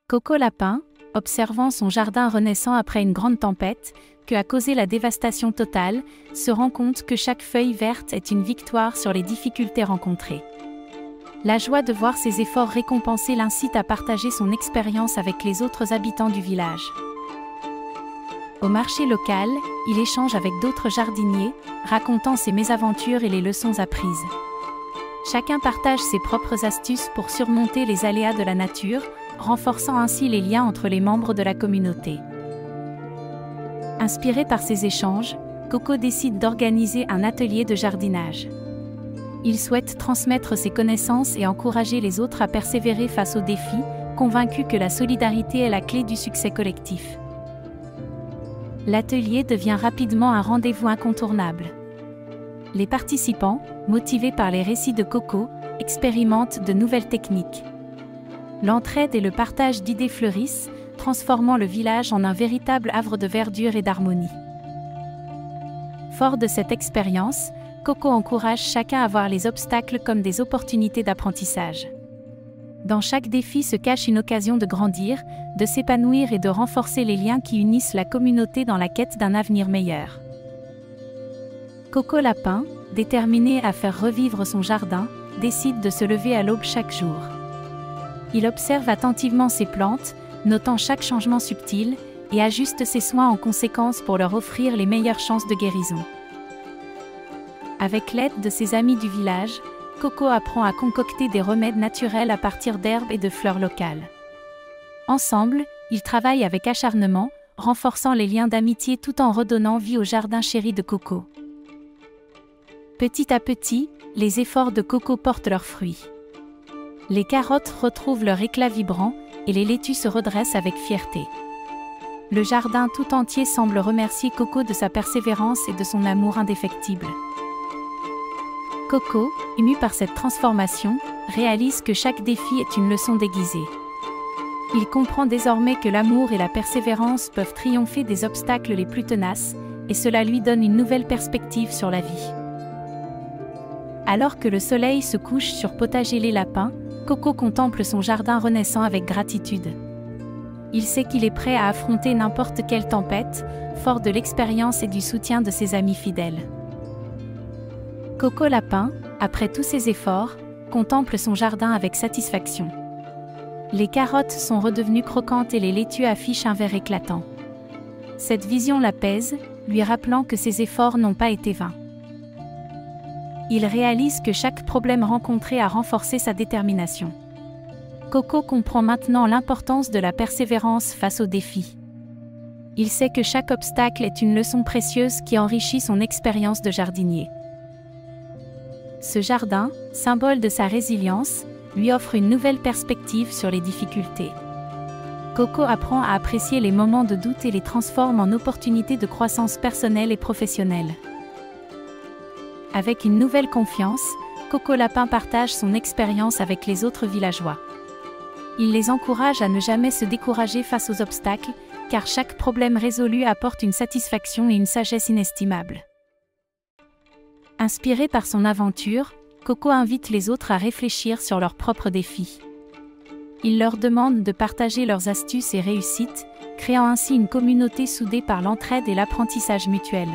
Coco Lapin, observant son jardin renaissant après une grande tempête, que a causé la dévastation totale, se rend compte que chaque feuille verte est une victoire sur les difficultés rencontrées. La joie de voir ses efforts récompensés l'incite à partager son expérience avec les autres habitants du village. Au marché local, il échange avec d'autres jardiniers, racontant ses mésaventures et les leçons apprises. Chacun partage ses propres astuces pour surmonter les aléas de la nature, renforçant ainsi les liens entre les membres de la communauté. Inspiré par ces échanges, Coco décide d'organiser un atelier de jardinage. Il souhaite transmettre ses connaissances et encourager les autres à persévérer face aux défis, convaincu que la solidarité est la clé du succès collectif. L'atelier devient rapidement un rendez-vous incontournable. Les participants, motivés par les récits de Coco, expérimentent de nouvelles techniques. L'entraide et le partage d'idées fleurissent, transformant le village en un véritable havre de verdure et d'harmonie. Fort de cette expérience, Coco encourage chacun à voir les obstacles comme des opportunités d'apprentissage. Dans chaque défi se cache une occasion de grandir, de s'épanouir et de renforcer les liens qui unissent la communauté dans la quête d'un avenir meilleur. Coco Lapin, déterminé à faire revivre son jardin, décide de se lever à l'aube chaque jour. Il observe attentivement ses plantes, notant chaque changement subtil, et ajuste ses soins en conséquence pour leur offrir les meilleures chances de guérison. Avec l'aide de ses amis du village, Coco apprend à concocter des remèdes naturels à partir d'herbes et de fleurs locales. Ensemble, ils travaillent avec acharnement, renforçant les liens d'amitié tout en redonnant vie au jardin chéri de Coco. Petit à petit, les efforts de Coco portent leurs fruits. Les carottes retrouvent leur éclat vibrant et les laitues se redressent avec fierté. Le jardin tout entier semble remercier Coco de sa persévérance et de son amour indéfectible. Coco, ému par cette transformation, réalise que chaque défi est une leçon déguisée. Il comprend désormais que l'amour et la persévérance peuvent triompher des obstacles les plus tenaces, et cela lui donne une nouvelle perspective sur la vie. Alors que le soleil se couche sur Potager les Lapins, Coco contemple son jardin renaissant avec gratitude. Il sait qu'il est prêt à affronter n'importe quelle tempête, fort de l'expérience et du soutien de ses amis fidèles. Coco Lapin, après tous ses efforts, contemple son jardin avec satisfaction. Les carottes sont redevenues croquantes et les laitues affichent un vert éclatant. Cette vision l'apaise, lui rappelant que ses efforts n'ont pas été vains. Il réalise que chaque problème rencontré a renforcé sa détermination. Coco comprend maintenant l'importance de la persévérance face aux défis. Il sait que chaque obstacle est une leçon précieuse qui enrichit son expérience de jardinier. Ce jardin, symbole de sa résilience, lui offre une nouvelle perspective sur les difficultés. Coco apprend à apprécier les moments de doute et les transforme en opportunités de croissance personnelle et professionnelle. Avec une nouvelle confiance, Coco Lapin partage son expérience avec les autres villageois. Il les encourage à ne jamais se décourager face aux obstacles, car chaque problème résolu apporte une satisfaction et une sagesse inestimables. Inspiré par son aventure, Coco invite les autres à réfléchir sur leurs propres défis. Il leur demande de partager leurs astuces et réussites, créant ainsi une communauté soudée par l'entraide et l'apprentissage mutuel.